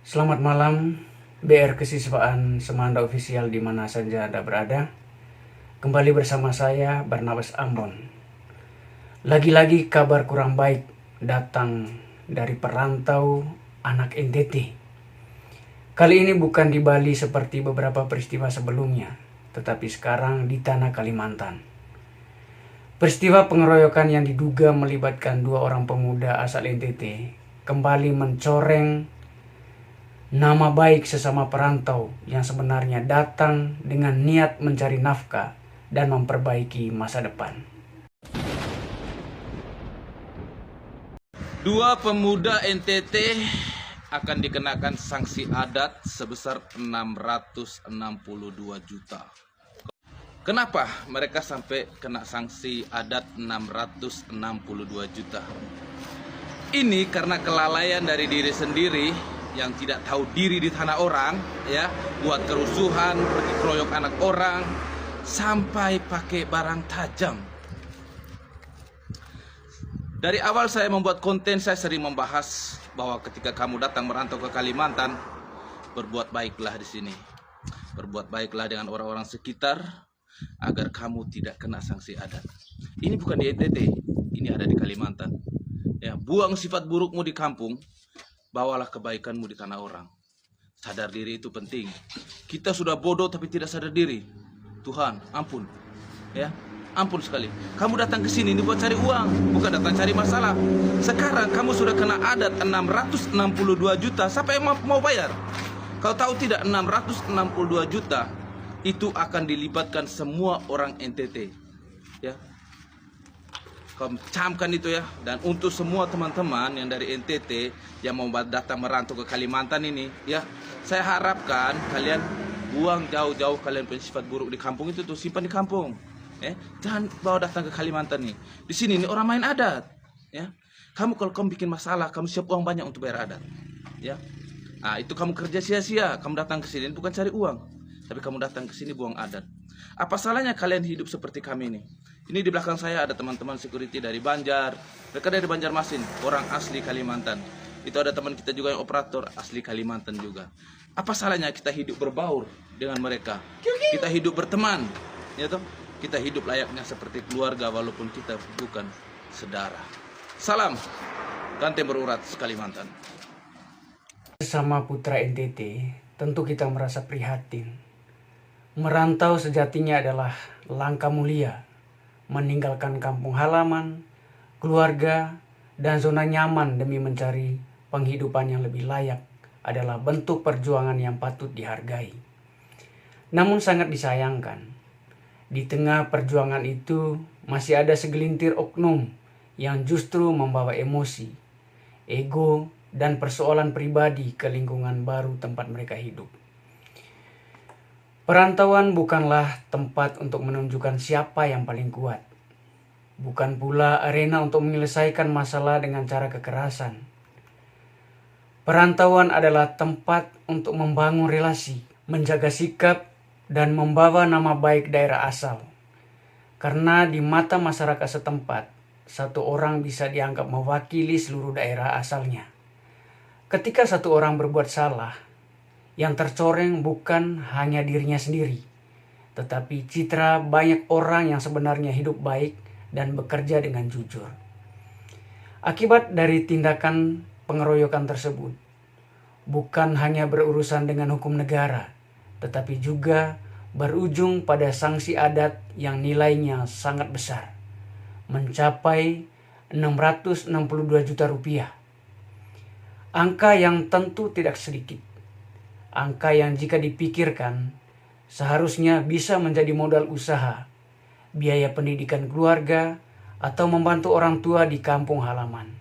Selamat malam, BR Kesiswaan Semanda Official di mana saja Anda berada. Kembali bersama saya, Barnabas Ambon. Lagi-lagi kabar kurang baik datang dari perantau anak NTT. Kali ini bukan di Bali seperti beberapa peristiwa sebelumnya, tetapi sekarang di tanah Kalimantan. Peristiwa pengeroyokan yang diduga melibatkan 2 orang pemuda asal NTT kembali mencoreng nama baik sesama perantau yang sebenarnya datang dengan niat mencari nafkah dan memperbaiki masa depan. 2 pemuda NTT akan dikenakan sanksi adat sebesar 662 juta. Kenapa mereka sampai kena sanksi adat 662 juta? Ini karena kelalaian dari diri sendiri yang tidak tahu diri di tanah orang, ya, buat kerusuhan, pergi keroyok anak orang, sampai pakai barang tajam. Dari awal saya membuat konten, saya sering membahas bahwa ketika kamu datang merantau ke Kalimantan, berbuat baiklah di sini. Berbuat baiklah dengan orang-orang sekitar agar kamu tidak kena sanksi adat. Ini bukan di NTT, ini ada di Kalimantan. Ya, buang sifat burukmu di kampung, bawalah kebaikanmu di tanah orang. Sadar diri itu penting. Kita sudah bodoh tapi tidak sadar diri. Tuhan, ampun. Ya, ampun sekali. Kamu datang ke sini ini buat cari uang, bukan datang cari masalah. Sekarang kamu sudah kena adat 662 juta. Siapa yang mau bayar? Kau tahu tidak, 662 juta itu akan dilibatkan semua orang NTT. Ya. Kau camkan itu ya. Dan untuk semua teman-teman yang dari NTT yang mau datang merantau ke Kalimantan ini, ya, saya harapkan kalian buang jauh-jauh kalian punya sifat buruk di kampung itu tuh, simpan di kampung. Jangan bawa datang ke Kalimantan nih. Di sini nih orang main adat, ya. Kalau kamu bikin masalah, kamu siap uang banyak untuk bayar adat, ya. Nah, itu kamu kerja sia-sia. Kamu datang ke sini bukan cari uang, tapi kamu datang ke sini buang adat. Apa salahnya kalian hidup seperti kami nih? Ini di belakang saya ada teman-teman security dari Banjar, mereka dari Banjarmasin, orang asli Kalimantan. Itu ada teman kita juga yang operator asli Kalimantan juga. Apa salahnya kita hidup berbaur dengan mereka? Kita hidup berteman, ya toh? Kita hidup layaknya seperti keluarga walaupun kita bukan saudara. Salam Kante berurat Kalimantan. Sesama putra NTT, tentu kita merasa prihatin. Merantau sejatinya adalah langkah mulia, meninggalkan kampung halaman, keluarga, dan zona nyaman demi mencari penghidupan yang lebih layak adalah bentuk perjuangan yang patut dihargai. Namun sangat disayangkan, di tengah perjuangan itu masih ada segelintir oknum yang justru membawa emosi, ego, dan persoalan pribadi ke lingkungan baru tempat mereka hidup. Perantauan bukanlah tempat untuk menunjukkan siapa yang paling kuat. Bukan pula arena untuk menyelesaikan masalah dengan cara kekerasan. Perantauan adalah tempat untuk membangun relasi, menjaga sikap, dan membawa nama baik daerah asal. Karena di mata masyarakat setempat, satu orang bisa dianggap mewakili seluruh daerah asalnya. Ketika satu orang berbuat salah, yang tercoreng bukan hanya dirinya sendiri, tetapi citra banyak orang yang sebenarnya hidup baik dan bekerja dengan jujur. Akibat dari tindakan pengeroyokan tersebut, bukan hanya berurusan dengan hukum negara, tetapi juga berujung pada sanksi adat yang nilainya sangat besar, mencapai 662 juta rupiah. Angka yang tentu tidak sedikit. Angka yang jika dipikirkan seharusnya bisa menjadi modal usaha, biaya pendidikan keluarga, atau membantu orang tua di kampung halaman.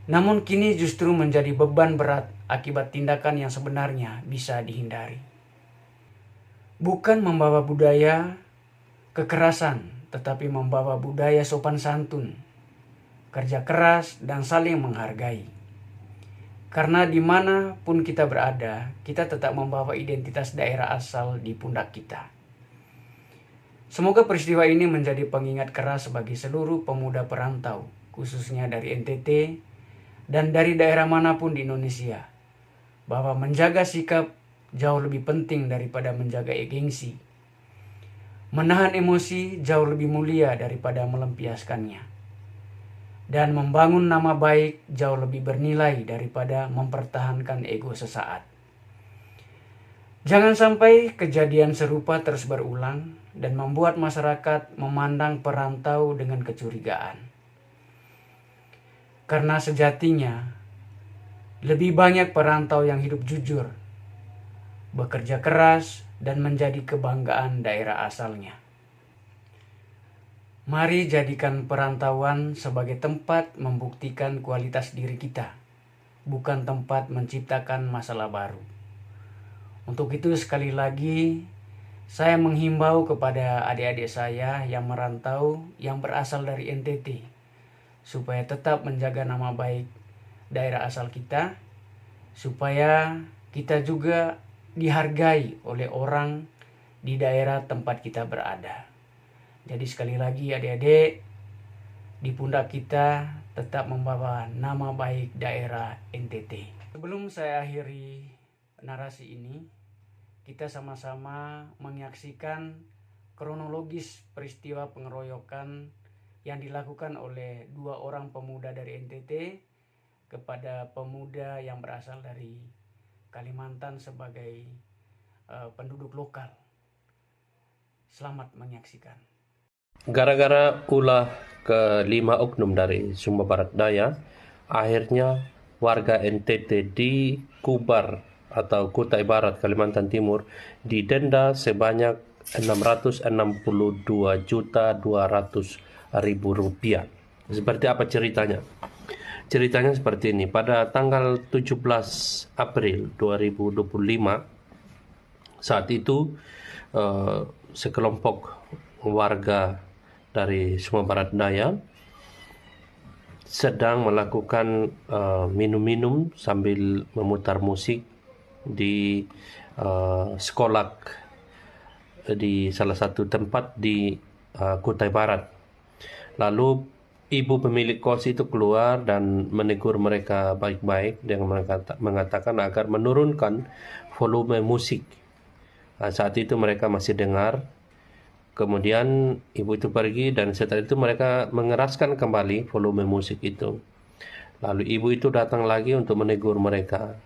Namun kini justru menjadi beban berat akibat tindakan yang sebenarnya bisa dihindari. Bukan membawa budaya kekerasan, tetapi membawa budaya sopan santun, kerja keras, dan saling menghargai. Karena dimanapun kita berada, kita tetap membawa identitas daerah asal di pundak kita. Semoga peristiwa ini menjadi pengingat keras bagi seluruh pemuda perantau, khususnya dari NTT dan dari daerah manapun di Indonesia, bahwa menjaga sikap jauh lebih penting daripada menjaga gengsi. Menahan emosi jauh lebih mulia daripada melampiaskannya. Dan membangun nama baik jauh lebih bernilai daripada mempertahankan ego sesaat. Jangan sampai kejadian serupa terus berulang dan membuat masyarakat memandang perantau dengan kecurigaan. Karena sejatinya, lebih banyak perantau yang hidup jujur, bekerja keras, dan menjadi kebanggaan daerah asalnya. Mari jadikan perantauan sebagai tempat membuktikan kualitas diri kita, bukan tempat menciptakan masalah baru. Untuk itu sekali lagi, saya menghimbau kepada adik-adik saya yang merantau, yang berasal dari NTT, supaya tetap menjaga nama baik daerah asal kita, supaya kita juga dihargai oleh orang di daerah tempat kita berada. Jadi sekali lagi adik-adik, di pundak kita tetap membawa nama baik daerah NTT. Sebelum saya akhiri narasi ini, kita sama-sama menyaksikan kronologis peristiwa pengeroyokan yang dilakukan oleh 2 orang pemuda dari NTT kepada pemuda yang berasal dari Kalimantan sebagai penduduk lokal. Selamat menyaksikan. Gara-gara ulah ke-5 oknum dari Sumba Barat Daya, akhirnya warga NTT di Kubar atau Kutai Barat, Kalimantan Timur didenda sebanyak Rp62.200.000. Seperti apa ceritanya? Ceritanya seperti ini. Pada tanggal 17 April 2025, saat itu sekelompok warga dari Sumba Barat Daya sedang melakukan minum-minum sambil memutar musik di sekolah di salah satu tempat di Kutai Barat. Lalu ibu pemilik kos itu keluar dan menegur mereka baik-baik dengan mengatakan agar menurunkan volume musik. Saat itu mereka masih dengar. Kemudian ibu itu pergi dan setelah itu mereka mengeraskan kembali volume musik itu. Lalu ibu itu datang lagi untuk menegur mereka.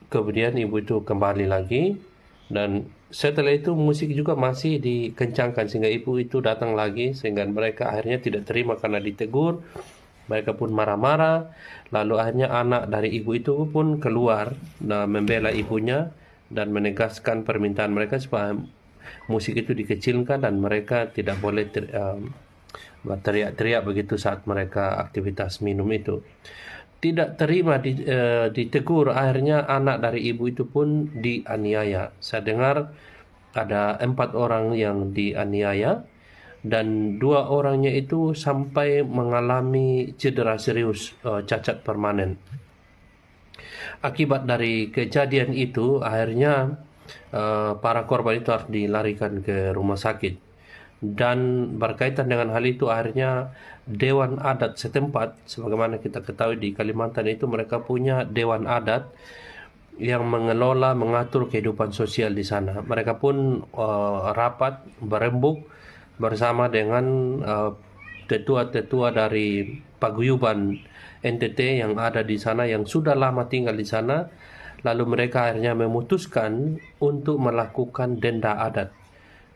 Kemudian ibu itu kembali lagi dan setelah itu musik juga masih dikencangkan sehingga ibu itu datang lagi, sehingga mereka akhirnya tidak terima karena ditegur. Mereka pun marah-marah. Lalu akhirnya anak dari ibu itu pun keluar dan membela ibunya dan menegaskan permintaan mereka supaya musik itu dikecilkan dan mereka tidak boleh teriak-teriak begitu saat mereka aktivitas minum itu. Tidak terima ditegur, akhirnya anak dari ibu itu pun dianiaya. Saya dengar ada 4 orang yang dianiaya dan 2 orangnya itu sampai mengalami cedera serius, cacat permanen. Akibat dari kejadian itu akhirnya para korban itu harus dilarikan ke rumah sakit. Dan berkaitan dengan hal itu akhirnya Dewan Adat setempat, sebagaimana kita ketahui di Kalimantan itu mereka punya Dewan Adat yang mengatur kehidupan sosial di sana. Mereka pun rapat berembuk bersama dengan tetua-tetua dari paguyuban NTT yang ada di sana, yang sudah lama tinggal di sana. Lalu mereka akhirnya memutuskan untuk melakukan denda adat,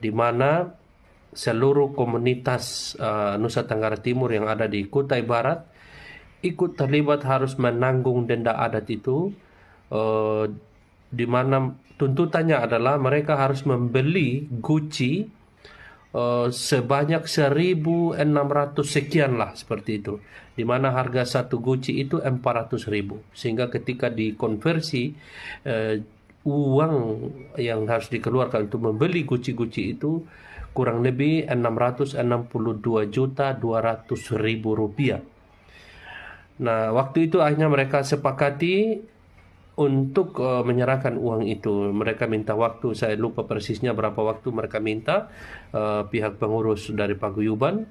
di mana seluruh komunitas Nusa Tenggara Timur yang ada di Kutai Barat ikut terlibat harus menanggung denda adat itu, di mana tuntutannya adalah mereka harus membeli guci sebanyak 1.600 sekian lah, seperti itu, di mana harga satu guci itu 400.000, sehingga ketika dikonversi uang yang harus dikeluarkan untuk membeli guci-guci itu kurang lebih Rp662.200.000. Nah, waktu itu akhirnya mereka sepakati untuk menyerahkan uang itu. Mereka minta waktu, saya lupa persisnya berapa waktu mereka minta pihak pengurus dari paguyuban.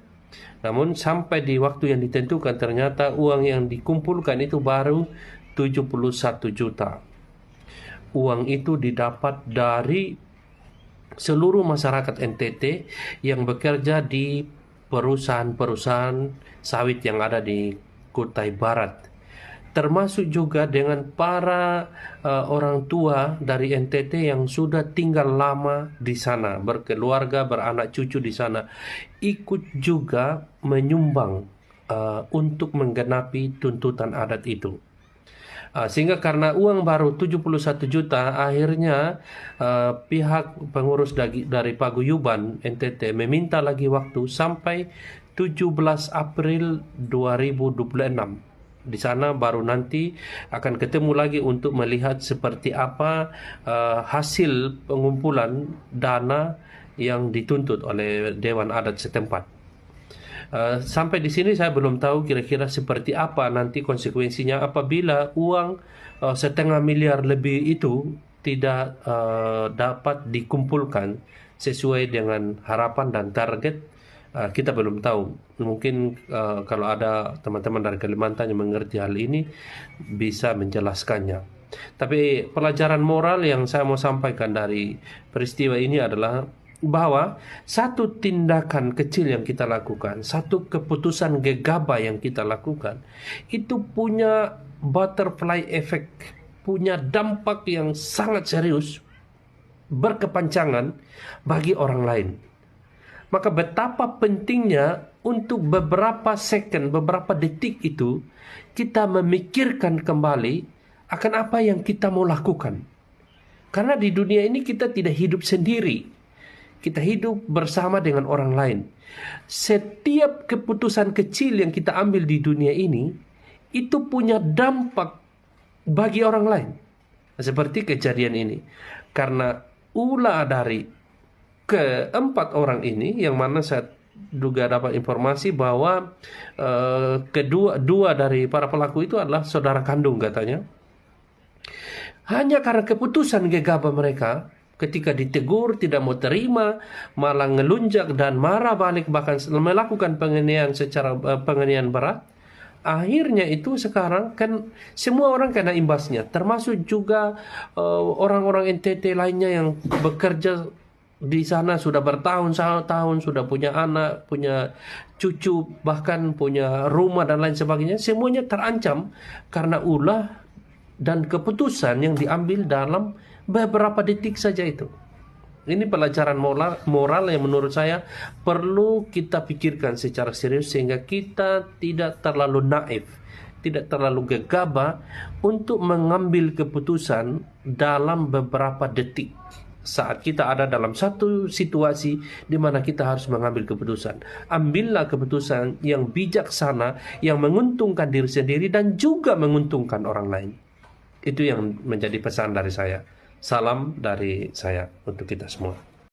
Namun sampai di waktu yang ditentukan ternyata uang yang dikumpulkan itu baru 71 juta. Uang itu didapat dari seluruh masyarakat NTT yang bekerja di perusahaan-perusahaan sawit yang ada di Kutai Barat, termasuk juga dengan para orang tua dari NTT yang sudah tinggal lama di sana, berkeluarga, beranak cucu di sana, ikut juga menyumbang untuk menggenapi tuntutan adat itu. Sehingga karena uang baru 71 juta, akhirnya pihak pengurus dari paguyuban NTT meminta lagi waktu sampai 17 April 2026. Di sana baru nanti akan ketemu lagi untuk melihat seperti apa hasil pengumpulan dana yang dituntut oleh Dewan Adat setempat. Sampai di sini saya belum tahu kira-kira seperti apa nanti konsekuensinya apabila uang 500 miliar lebih itu tidak dapat dikumpulkan sesuai dengan harapan dan target. Kita belum tahu. Mungkin kalau ada teman-teman dari Kalimantan yang mengerti hal ini bisa menjelaskannya. Tapi pelajaran moral yang saya mau sampaikan dari peristiwa ini adalah bahwa satu tindakan kecil yang kita lakukan, satu keputusan gegabah yang kita lakukan, itu punya butterfly effect, punya dampak yang sangat serius, berkepanjangan bagi orang lain. Maka betapa pentingnya untuk beberapa second, beberapa detik itu, kita memikirkan kembali akan apa yang kita mau lakukan. Karena di dunia ini kita tidak hidup sendiri. Kita hidup bersama dengan orang lain. Setiap keputusan kecil yang kita ambil di dunia ini, itu punya dampak bagi orang lain. Seperti kejadian ini. Karena ulah dari keempat orang ini, yang mana saya juga dapat informasi bahwa dua dari para pelaku itu adalah saudara kandung katanya. Hanya karena keputusan gegabah mereka, ketika ditegur tidak mau terima, malah ngelunjak dan marah balik, bahkan melakukan penganiayaan secara penganiayaan berat. Akhirnya itu sekarang kan semua orang kena imbasnya, termasuk juga orang-orang NTT lainnya yang bekerja di sana sudah bertahun-tahun, sudah punya anak, punya cucu, bahkan punya rumah dan lain sebagainya. Semuanya terancam karena ulah dan keputusan yang diambil dalam beberapa detik saja itu. Ini pelajaran moral yang menurut saya perlu kita pikirkan secara serius sehingga kita tidak terlalu naif, tidak terlalu gegabah untuk mengambil keputusan dalam beberapa detik saat kita ada dalam satu situasi di mana kita harus mengambil keputusan. Ambillah keputusan yang bijaksana, yang menguntungkan diri sendiri dan juga menguntungkan orang lain. Itu yang menjadi pesan dari saya. Salam dari saya untuk kita semua.